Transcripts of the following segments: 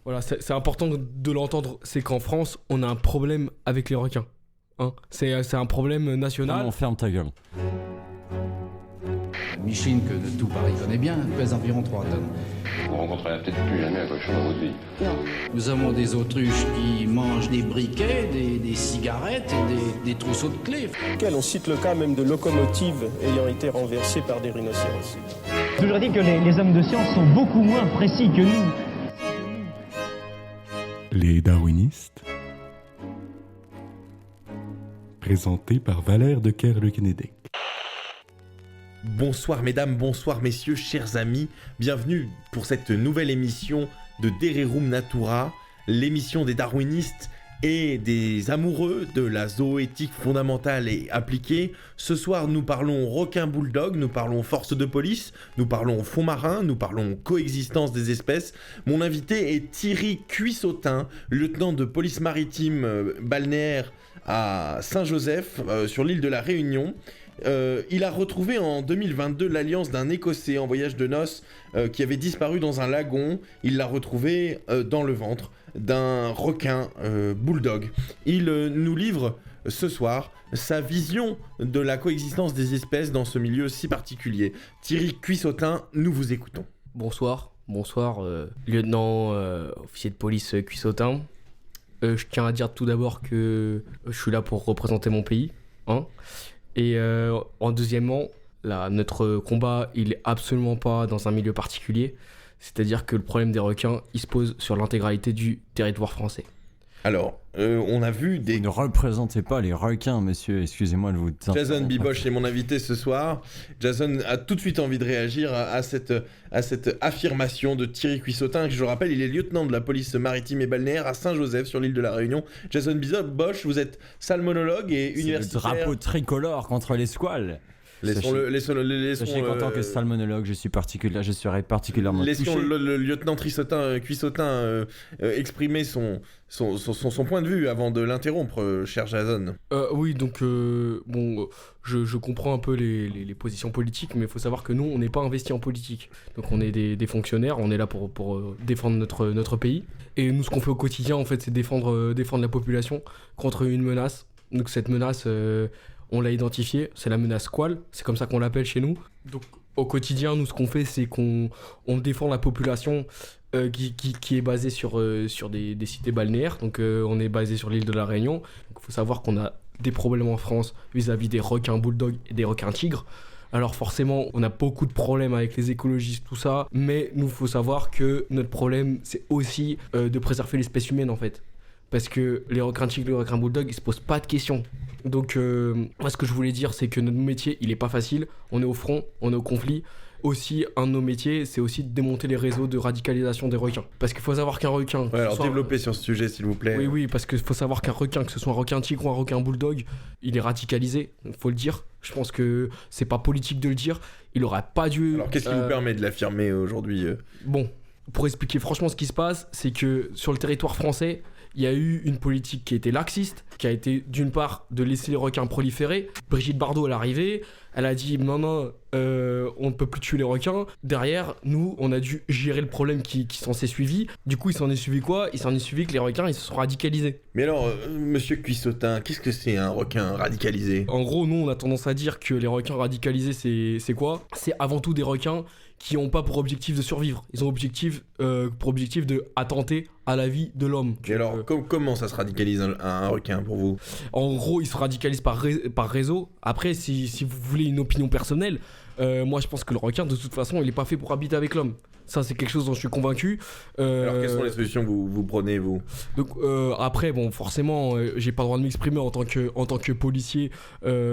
Voilà, c'est important de l'entendre, c'est qu'en France, on a un problème avec les requins. Hein, c'est un problème national. Non, ferme ta gueule. Micheline, que tout Paris connaît bien, pèse environ 3 tonnes. Vous rencontrerez peut-être plus jamais un cochon dans votre vie. Nous avons des autruches qui mangent des briquets, des cigarettes et des trousseaux de clés. On cite le cas même de locomotives ayant été renversées par des rhinocéros. J'ai toujours dit que les hommes de science sont beaucoup moins précis que nous. Les darwinistes, présenté par Valère de Kerle-Kennedy. Bonsoir mesdames, bonsoir messieurs, chers amis, bienvenue pour cette nouvelle émission de Dererum Natura, l'émission des darwinistes et des amoureux de la zooéthique fondamentale et appliquée. Ce soir nous parlons requin bulldog, nous parlons force de police, nous parlons fond marin, nous parlons coexistence des espèces. Mon invité est Thierry Cuissottin, lieutenant de police maritime balnéaire à Saint-Joseph, sur l'île de la Réunion. Il a retrouvé en 2022 l'alliance d'un Écossais en voyage de noces qui avait disparu dans un lagon. Il l'a retrouvé dans le ventre d'un requin bulldog. Il nous livre ce soir sa vision de la coexistence des espèces dans ce milieu si particulier. Thierry Cuissottin, nous vous écoutons. Bonsoir, lieutenant officier de police Cuissottin. Je tiens à dire tout d'abord que je suis là pour représenter mon pays, hein. Et en deuxièmement, notre combat, il est absolument pas dans un milieu particulier. C'est-à-dire que le problème des requins, il se pose sur l'intégralité du territoire français. Alors, on a vu des... Vous ne représentez pas les requins, monsieur, excusez-moi de vous... Jason Biboche est mon invité ce soir. Jason a tout de suite envie de réagir à cette affirmation de Thierry Cuissottin. Je rappelle, il est lieutenant de la police maritime et balnéaire à Saint-Joseph, sur l'île de la Réunion. Jason Biboche, vous êtes salmonologue et universitaire. C'est le drapeau tricolore contre les squales. Sachez qu'en tant que salmonologue, je serai particulièrement touché. Laissons le lieutenant Cuissottin exprimer son point de vue avant de l'interrompre, cher Jason. Oui, donc je comprends un peu les positions politiques, mais il faut savoir que nous, on n'est pas investis en politique. Donc on est des fonctionnaires, on est là pour défendre notre pays. Et nous, ce qu'on fait au quotidien, en fait, c'est défendre la population contre une menace. Donc cette menace... on l'a identifié, c'est la menace squale, c'est comme ça qu'on l'appelle chez nous. Donc au quotidien, nous ce qu'on fait, c'est qu'on défend la population qui est basée sur des cités balnéaires. Donc on est basé sur l'île de la Réunion. Donc il faut savoir qu'on a des problèmes en France vis-à-vis des requins bulldog et des requins tigres. Alors forcément, on a beaucoup de problèmes avec les écologistes, tout ça, mais nous, il faut savoir que notre problème, c'est aussi de préserver l'espèce humaine en fait. Parce que les requins tigres, les requins bulldog, ils se posent pas de questions. Donc moi ce que je voulais dire, c'est que notre métier, il est pas facile. On est au front, on est au conflit. Aussi, un de nos métiers, c'est aussi de démonter les réseaux de radicalisation des requins. Parce qu'il faut savoir qu'un requin... Ouais, alors développez sur ce sujet, s'il vous plaît. Oui, parce qu'il faut savoir qu'un requin, que ce soit un requin tigre ou un requin bulldog, il est radicalisé, faut le dire. Je pense que c'est pas politique de le dire. Il aurait pas dû... Alors qu'est-ce qui vous permet de l'affirmer aujourd'hui Bon, pour expliquer franchement ce qui se passe, c'est que sur le territoire français, il y a eu une politique qui était laxiste, qui a été d'une part de laisser les requins proliférer. Brigitte Bardot, elle est arrivée, elle a dit non, on ne peut plus tuer les requins. Derrière, nous, on a dû gérer le problème qui s'en s'est suivi. Du coup, il s'en est suivi quoi ? Il s'en est suivi que les requins, ils se sont radicalisés. Mais alors, monsieur Cuissottin, qu'est-ce que c'est un requin radicalisé ? En gros, nous, on a tendance à dire que les requins radicalisés, c'est quoi ? C'est avant tout des requins qui n'ont pas pour objectif de survivre. Ils ont pour objectif de attenter à la vie de l'homme. Et alors, comment ça se radicalise un requin pour vous ? En gros, il se radicalise par réseau. Après, si vous voulez une opinion personnelle, moi je pense que le requin, de toute façon, il n'est pas fait pour habiter avec l'homme. Ça, c'est quelque chose dont je suis convaincu. Alors, quelles sont les solutions que vous prenez, vous ? Donc, après, bon, forcément, j'ai pas le droit de m'exprimer en tant que policier,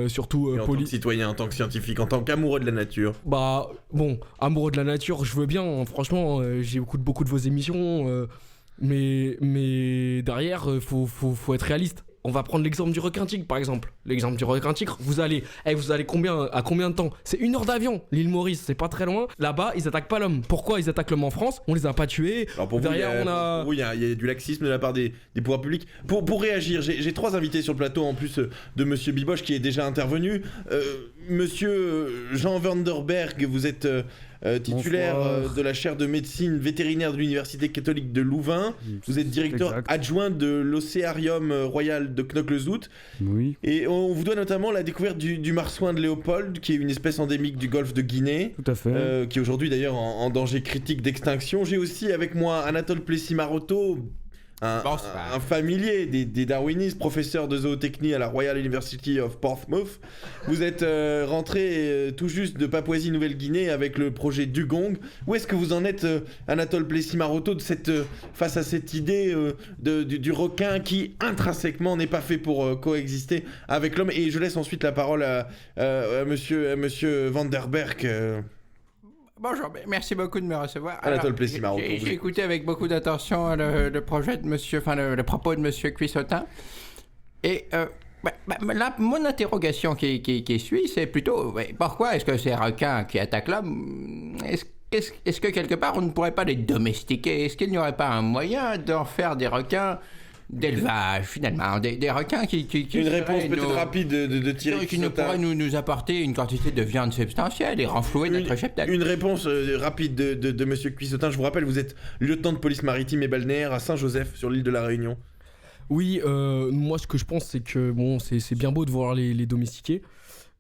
surtout... en tant que citoyen, en tant que scientifique, en tant qu'amoureux de la nature. Bah, bon, amoureux de la nature, je veux bien. Hein, franchement, j'ai beaucoup de vos émissions, mais derrière, faut être réaliste. On va prendre l'exemple du requin tigre, par exemple. L'exemple du requin tigre, vous allez à combien de temps ? C'est 1 heure d'avion, l'île Maurice, c'est pas très loin. Là-bas, ils attaquent pas l'homme. Pourquoi ils attaquent l'homme en France ? On les a pas tués. Alors pour derrière, il y a du laxisme de la part des pouvoirs publics. Pour réagir, j'ai 3 invités sur le plateau, en plus de monsieur Biboche qui est déjà intervenu. Monsieur Jean Vanderberg, vous êtes titulaire de la chaire de médecine vétérinaire de l'Université catholique de Louvain. Vous êtes directeur adjoint de l'Océarium royal de Knokke-le-Zout. Oui. Et on vous doit notamment la découverte du marsouin de Léopold, qui est une espèce endémique du golfe de Guinée. Tout à fait. Qui est aujourd'hui d'ailleurs en danger critique d'extinction. J'ai aussi avec moi Anatole Plessis-Maroteau, un familier des darwinistes, professeur de zootechnie à la Royal University of Portsmouth. Vous êtes rentré tout juste de Papouasie-Nouvelle-Guinée avec le projet Dugong. Où est-ce que vous en êtes, Anatole Plessis-Maroteau, face à cette idée du requin qui intrinsèquement n'est pas fait pour coexister avec l'homme? Et je laisse ensuite la parole à monsieur Van der Berg. Bonjour, merci beaucoup de me recevoir. Anatole Plessis-Maroteau. J'ai écouté avec beaucoup d'attention le projet de monsieur, le propos de monsieur Cuissotin. Et là, mon interrogation qui suit, c'est plutôt pourquoi est-ce que ces requins qui attaquent l'homme, est-ce que quelque part on ne pourrait pas les domestiquer? Est-ce qu'il n'y aurait pas un moyen d'en faire des requins d'élevage, finalement, des requins qui une réponse peut-être rapide de Thierry qui pourrait nous apporter une quantité de viande substantielle et renflouer notre cheptel. Une réponse rapide de monsieur Cuissotin. Je vous rappelle, vous êtes lieutenant de police maritime et balnéaire à Saint-Joseph, sur l'île de la Réunion. Oui, moi ce que je pense, c'est que bon, c'est bien beau de vouloir les domestiquer.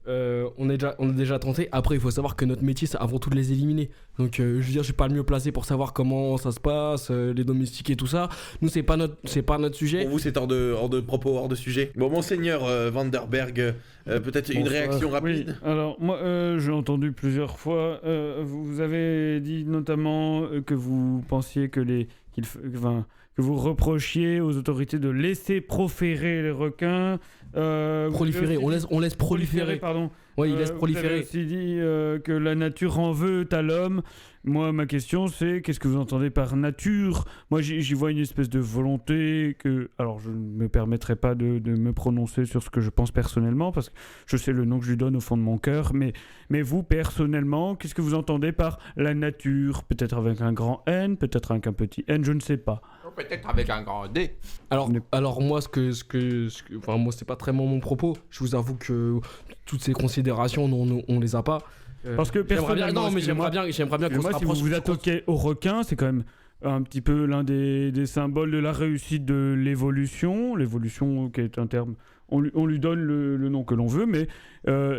On a déjà tenté. Après, il faut savoir que notre métier, c'est avant tout de les éliminer. Donc, je veux dire, je suis pas le mieux placé pour savoir comment ça se passe, les domestiquer, tout ça. Nous, c'est pas notre sujet. Pour vous, c'est hors de propos, hors de sujet. Bon, monseigneur Van der Berg, peut-être une réaction rapide. Oui. Alors, moi, j'ai entendu plusieurs fois. Vous avez dit notamment que vous pensiez que vous reprochiez aux autorités de laisser proférer les requins. Proliférer, on laisse proliférer. Pardon. Oui, il laisse proliférer. Vous avez aussi dit que la nature en veut à l'homme. Moi, ma question, c'est qu'est-ce que vous entendez par nature? Moi, j'y vois une espèce de volonté que... Alors, je ne me permettrai pas de me prononcer sur ce que je pense personnellement, parce que je sais le nom que je lui donne au fond de mon cœur, mais vous, personnellement, qu'est-ce que vous entendez par la nature? Peut-être avec un grand N, peut-être avec un petit N, je ne sais pas. Peut-être avec un grand D. Alors moi, enfin, moi, c'est pas très mon propos. Je vous avoue que toutes ces considérations, on les a pas. Parce que personnellement, j'aimerais bien qu'on se rapproche. Si vous vous attaquez au requin, c'est quand même un petit peu l'un des symboles de la réussite de l'évolution. L'évolution qui est un terme, on lui donne le nom que l'on veut, mais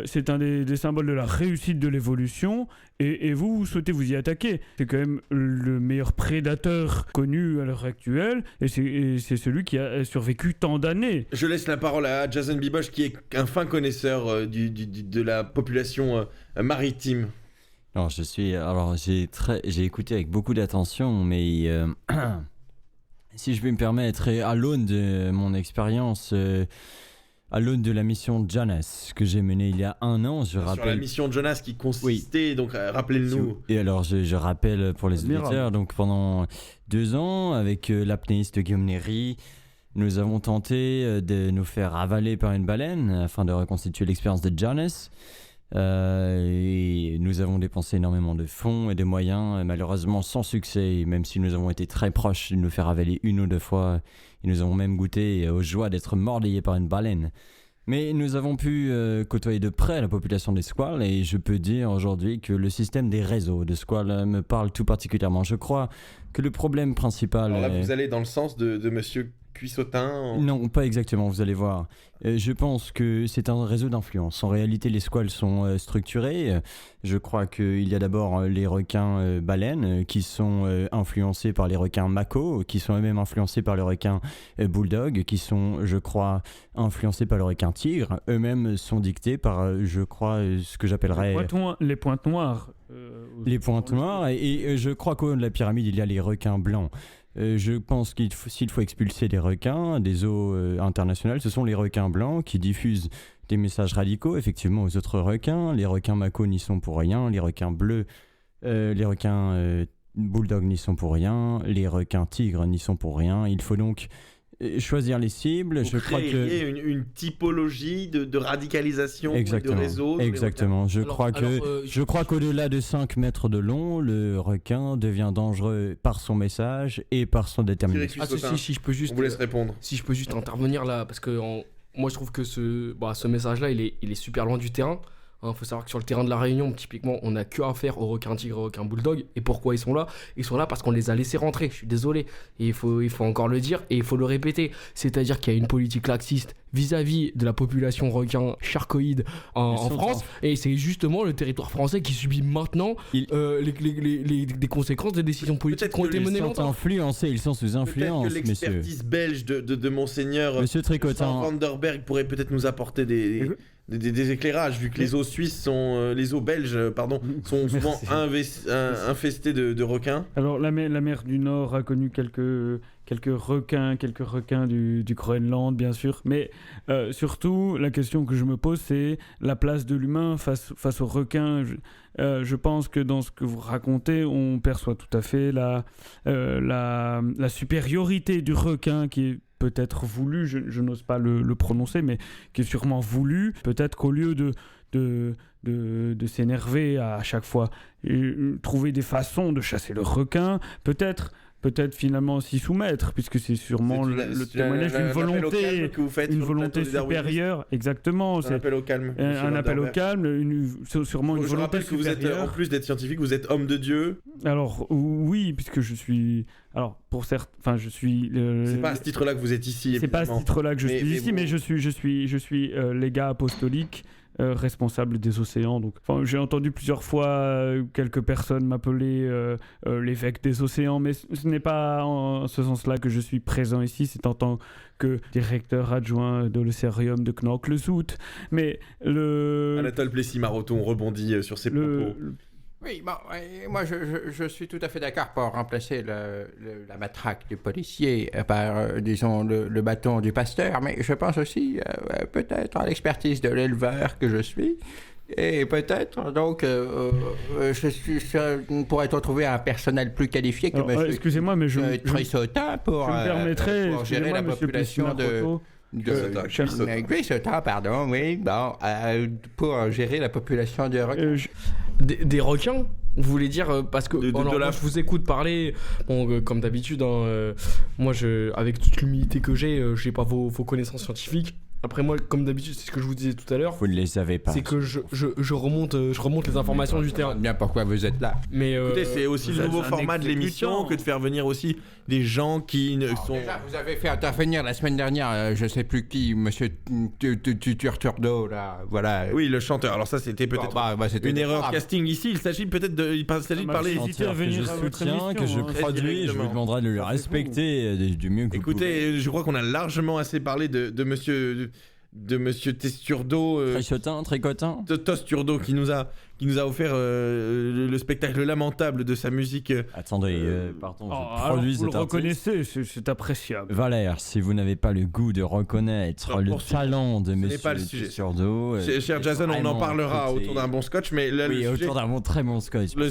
c'est un des symboles de la réussite de l'évolution. Et vous souhaitez vous y attaquer. C'est quand même le meilleur prédateur connu à l'heure actuelle, et c'est celui qui a survécu tant d'années. Je laisse la parole à Jason Biboche, qui est un fin connaisseur de la population maritime. Alors, j'ai écouté avec beaucoup d'attention, mais si je vais me permettre, à l'aune de mon expérience, à l'aune de la mission Jonas que j'ai menée il y a 1 an, je rappelle... Sur la mission Jonas qui consistait, donc rappelez-le-nous. Et alors, je rappelle pour les auditeurs, donc pendant 2 ans, avec l'apnéiste Guillaume Néry, nous avons tenté de nous faire avaler par une baleine afin de reconstituer l'expérience de Jonas. Et nous avons dépensé énormément de fonds et de moyens, malheureusement sans succès, même si nous avons été très proches de nous faire avaler 1 ou 2 fois, et nous avons même goûté aux joies d'être mordillés par une baleine. Mais nous avons pu côtoyer de près la population des squales, et je peux dire aujourd'hui que le système des réseaux de squales me parle tout particulièrement. Je crois que le problème principal... Alors là, vous allez dans le sens de monsieur Cuissotin Non, pas exactement, vous allez voir. Je pense que c'est un réseau d'influence. En réalité, les squales sont structurés. Je crois qu'il y a d'abord les requins baleines qui sont influencés par les requins mako, qui sont eux-mêmes influencés par le requin bulldog, qui sont, je crois, influencés par le requin tigre. Eux-mêmes sont dictés par, je crois, ce que j'appellerais... Les pointes noires. Les pointes noires. Et je crois qu'au haut de la pyramide, il y a les requins blancs. Je pense s'il faut expulser des requins des eaux internationales, ce sont les requins blancs qui diffusent des messages radicaux effectivement aux autres requins. Les requins mako n'y sont pour rien, les requins bleus, les requins bulldog n'y sont pour rien, les requins tigres n'y sont pour rien. Il faut donc choisir les cibles. Je crois que une typologie de radicalisation de réseau. Exactement. Je crois qu'au-delà de 5 mètres de long, le requin devient dangereux par son message et par son détermination. Si je peux juste. On vous laisse répondre. Si je peux juste intervenir là, parce que moi je trouve que ce message-là, il est super loin du terrain. Faut savoir que sur le terrain de la Réunion, typiquement, on n'a que affaire aux requins tigres, aux requins bulldogs. Et pourquoi ils sont là? Ils sont là parce qu'on les a laissés rentrer. Je suis désolé. Et il faut encore le dire et il faut le répéter. C'est-à-dire qu'il y a une politique laxiste vis-à-vis de la population requin charcoïde en France. Et c'est justement le territoire français qui subit maintenant des conséquences des décisions politiques qui ont été menées longtemps. Ils sont sous influence, peut-être que l'expertise belge de Monseigneur Monsieur Tricotin Van der Berg pourrait peut-être nous apporter des éclairages, vu que les eaux suisses sont, les eaux belges, sont souvent infestées de requins. Alors la mer du Nord a connu quelques requins du Groenland, bien sûr, mais surtout la question que je me pose, c'est la place de l'humain face aux requins. Je pense que dans ce que vous racontez, on perçoit tout à fait la supériorité du requin qui est peut-être voulu, je n'ose pas le prononcer, mais qui est sûrement voulu. Peut-être qu'au lieu de s'énerver à chaque fois et trouver des façons de chasser le requin, peut-être finalement s'y soumettre, puisque c'est sûrement le témoignage d'une volonté supérieure. Exactement. Un appel au calme. Un appel au calme, sûrement une volonté supérieure. Je rappelle que vous êtes, en plus d'être scientifique, vous êtes homme de Dieu. Alors oui, puisque je suis... Alors pour certains, enfin je suis... C'est pas à ce titre-là que vous êtes ici. C'est pas à ce titre-là que je suis ici, mais je suis légat apostolique. Responsable des océans. Donc, j'ai entendu plusieurs fois quelques personnes m'appeler l'évêque des océans, mais ce n'est pas en ce sens-là que je suis présent ici, c'est en tant que directeur adjoint de l'Océarium de Knokke-le-Zout. Mais Anatole Plessis-Marotto, on rebondit sur ses propos. Oui, bon, moi je suis tout à fait d'accord pour remplacer la matraque du policier par, disons, le bâton du pasteur, mais je pense aussi peut-être à l'expertise de l'éleveur que je suis, et peut-être donc pourrait-on trouver un personnel plus qualifié que monsieur excusez-moi, mais Trissota pour gérer la population pour gérer la population de requins. Des requins, vous voulez dire, parce que moi, je vous écoute parler, comme d'habitude, moi avec toute l'humilité que j'ai pas vos connaissances scientifiques. Après moi, comme d'habitude, c'est ce que je vous disais tout à l'heure. Vous ne les savez pas. C'est que je remonte les informations du terrain. Bien pourquoi vous êtes là. Mais écoutez, c'est aussi le nouveau format de l'émission que de faire venir aussi des gens qui ne sont... Déjà, vous avez fait intervenir la semaine dernière, je sais plus qui, monsieur Turturdo, là, voilà. Oui, le chanteur. Alors ça, c'était peut-être une erreur casting ici. Il s'agit peut-être de parler... Que je soutiens, que je produis, je vous demanderai de le respecter du mieux que vous pouvez. Écoutez, je crois qu'on a largement assez parlé de monsieur Testurdo, Tricotin, Tosturdo, qui nous a offert le spectacle lamentable de sa musique. Attendez, pardon, je produis vous le reconnaissez, c'est appréciable. Valère, si vous n'avez pas le goût de reconnaître le talent de monsieur Testurdo, cher Jason, on en parlera autour d'un bon scotch, mais là, autour d'un très bon scotch. Le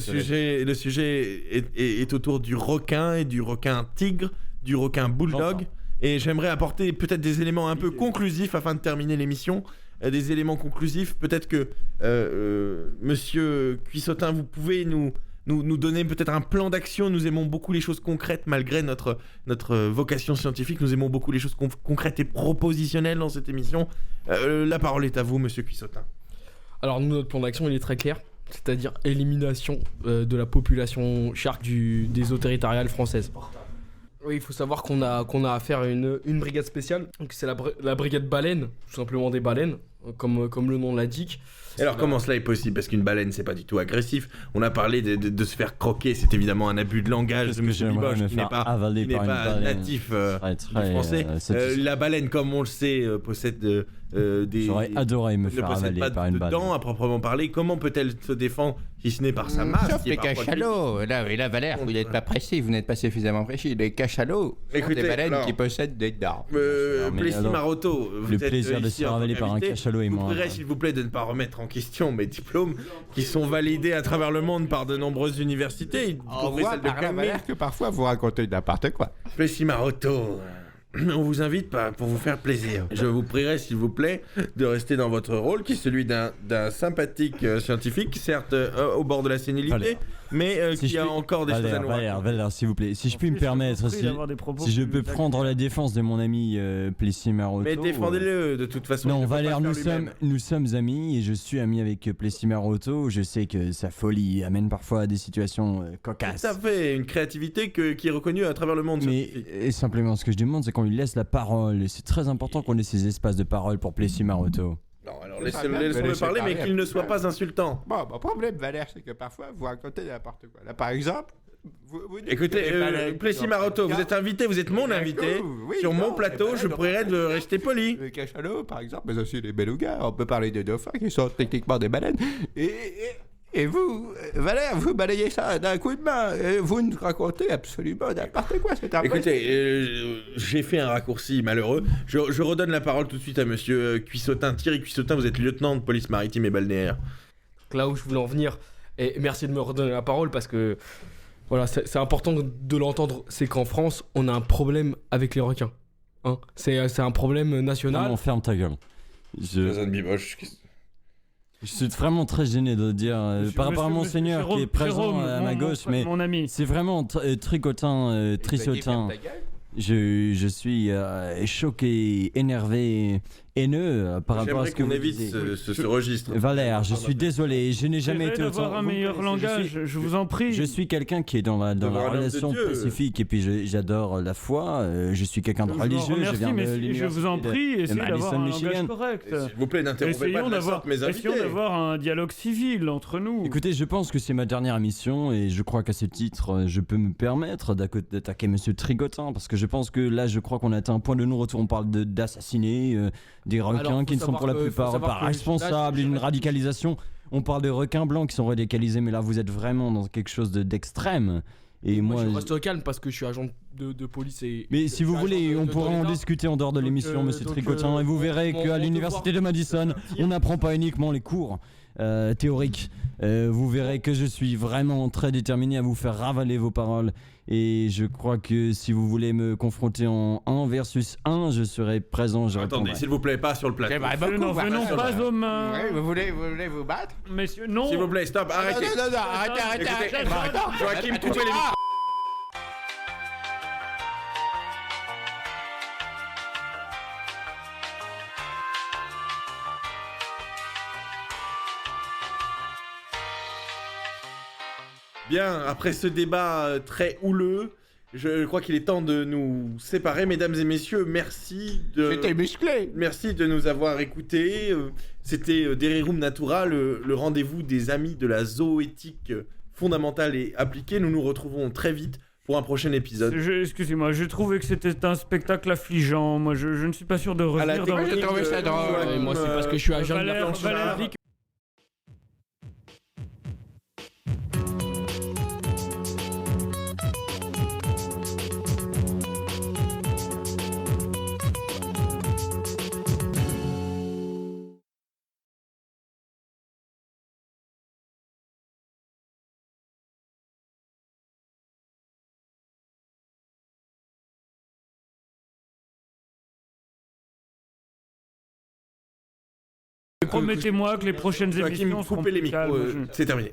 sujet est autour du requin et du requin tigre, du requin bulldog. Et j'aimerais apporter peut-être des éléments un peu conclusifs afin de terminer l'émission. Des éléments conclusifs. Peut-être que Monsieur Cuissotin, vous pouvez nous donner peut-être un plan d'action. Nous aimons beaucoup les choses concrètes malgré notre vocation scientifique. Nous aimons beaucoup les choses concrètes et propositionnelles dans cette émission. La parole est à vous, Monsieur Cuissotin. Alors nous, notre plan d'action, il est très clair. C'est-à-dire élimination de la population shark des eaux territoriales françaises. Oui, il faut savoir qu'on a affaire à une brigade spéciale, donc c'est la brigade baleine, tout simplement des baleines, comme le nom l'indique. Alors comment cela est possible? Parce qu'une baleine, c'est pas du tout agressif. On a parlé de se faire croquer, c'est évidemment un abus de langage de M. Biboche qui n'est pas natif du français. La baleine, comme on le sait, possède J'aurais adoré me faire avaler par une baleine. Dents à proprement parler. Comment peut-elle se défendre si ce n'est par sa masse? Sauf les cachalots. Là, Valère, vous n'êtes pas précis, vous n'êtes pas suffisamment précis. Les cachalots, des baleines qui possèdent des dents. Plessis-Marotto, le plaisir de se faire avaler par un cachalot est moins. Vous pourrez, s'il vous plaît, de ne pas remettre en question mes diplômes qui sont validés à travers le monde par de nombreuses universités. On voit par là, Valère, que parfois vous racontez n'importe quoi. Plessis-Marotto, on vous invite pour vous faire plaisir. Je vous prierai, s'il vous plaît, de rester dans votre rôle, qui est celui d'un sympathique scientifique, certes au bord de la sénilité, mais Si qui je a puis- encore des choses à nous raconter. Valère, s'il vous plaît. Si je puis me Je suis permettre, surpris si d'avoir des propos je plus peux prendre la défense de mon ami Plessis Maroto. Mais défendez-le de toute façon. il Non, ne faut pas Valère, le faire lui-même. nous sommes amis et je suis ami avec Plessis Maroto. Je sais que sa folie amène parfois à des situations cocasses. Tout à fait, une créativité qui est reconnue à travers le monde. Mais scientifique. et simplement, ce que je demande, c'est qu'on lui laisse la parole. Et c'est très important qu'on ait ces espaces de parole pour Plessis Maroto. Non, alors C'est laissez-le pas bien de laissez-le laisser parler, mais parler. qu'il ne soit pas insultant. Bon, mon problème, Valère, c'est que parfois, vous racontez n'importe quoi. Là, par exemple, vous dites Écoutez, que les baleines Plessis sont Maroto, vous pas- êtes invité, vous êtes mon invité. Oui, Sur mon non, plateau, les je baleines pourrais sont de pas- rester poli. Les cachalots, par exemple, mais aussi les belugas. On peut parler des dauphins qui sont techniquement des baleines. Et vous, Valère, vous balayez ça d'un coup de main. Et vous nous racontez absolument n'importe quoi. C'est impossible. Écoutez, j'ai fait un raccourci malheureux. Je redonne la parole tout de suite à monsieur Cuissotin. Thierry Cuissotin, vous êtes lieutenant de police maritime et balnéaire. Là où je voulais en venir, et merci de me redonner la parole parce que voilà, c'est important de l'entendre, c'est qu'en France, on a un problème avec les requins. Hein, c'est un problème national. Non, ferme ta gueule. Jason Biboche. Je suis vraiment très gêné de le dire par rapport à Monseigneur qui est présent à ma gauche, mais mon ami. c'est vraiment tricotin, trissotin. Je suis choqué, énervé, haineux par rapport à J'aimerais ce que qu'on vous évite disiez. ce registre. Valère, je suis désolé, je n'ai jamais été autant... d'avoir un meilleur langage, je vous en prie. Je suis quelqu'un qui est dans la D'avoir un homme de relation Dieu. pacifique et puis j'adore la foi, je suis quelqu'un de Je vous en religieux, je remercie, viens de mais je l'université vous en prie, essayez d'avoir Madison, un langage Michigan. correct. S'il vous plaît, n'interrompez pas Essayons de la sorte mes invités. d'avoir un dialogue civil entre nous. Écoutez, je pense que c'est ma dernière émission et je crois qu'à ce titre, je peux me permettre d'attaquer Monsieur Tricotin parce que je pense que là, je crois qu'on a atteint un point de non-retour. On parle d'assassiner des requins Alors, qui ne sont pour la plupart pas responsables d'une radicalisation. On parle de requins blancs qui sont radicalisés, mais là, vous êtes vraiment dans quelque chose d'extrême. Et moi, moi, je reste calme parce que je suis agent de police et. mais si vous je suis voulez, agent on de pourra en l'État. discuter en dehors de l'émission, Monsieur donc, Tricotin, et vous verrez mon qu'à l'université de devoir, Madison, on n'apprend pas uniquement les cours théoriques. Vous verrez que je suis vraiment très déterminé à vous faire ravaler vos paroles. Et je crois que si vous voulez me confronter en 1 versus 1, je serai présent. Je Attendez, répondrai. s'il vous plaît, pas sur le plateau. J'aimerais beaucoup Venons voir ça. pas aux mains. Oui, vous voulez vous battre? Messieurs, non. S'il vous plaît, stop, arrêtez. Non, arrêtez. Écoutez, Joachim, coupez les micros. Bien, après ce débat très houleux, je crois qu'il est temps de nous séparer. Mesdames et messieurs, merci C'était musclé. merci de nous avoir écoutés. C'était Derirum Natura, le rendez-vous des amis de la zoéthique fondamentale et appliquée. Nous nous retrouvons très vite pour un prochain épisode. Excusez-moi, je trouvais que c'était un spectacle affligeant. Moi, je ne suis pas sûr de À la revenir dans... technique, J'ai trouvé ça drôle. Joachim, Et moi, c'est parce que je suis agent de la Valère, planche. Valère, promettez-moi que les prochaines Joachim, émissions seront coupez les plus micros, calmes. c'est terminé.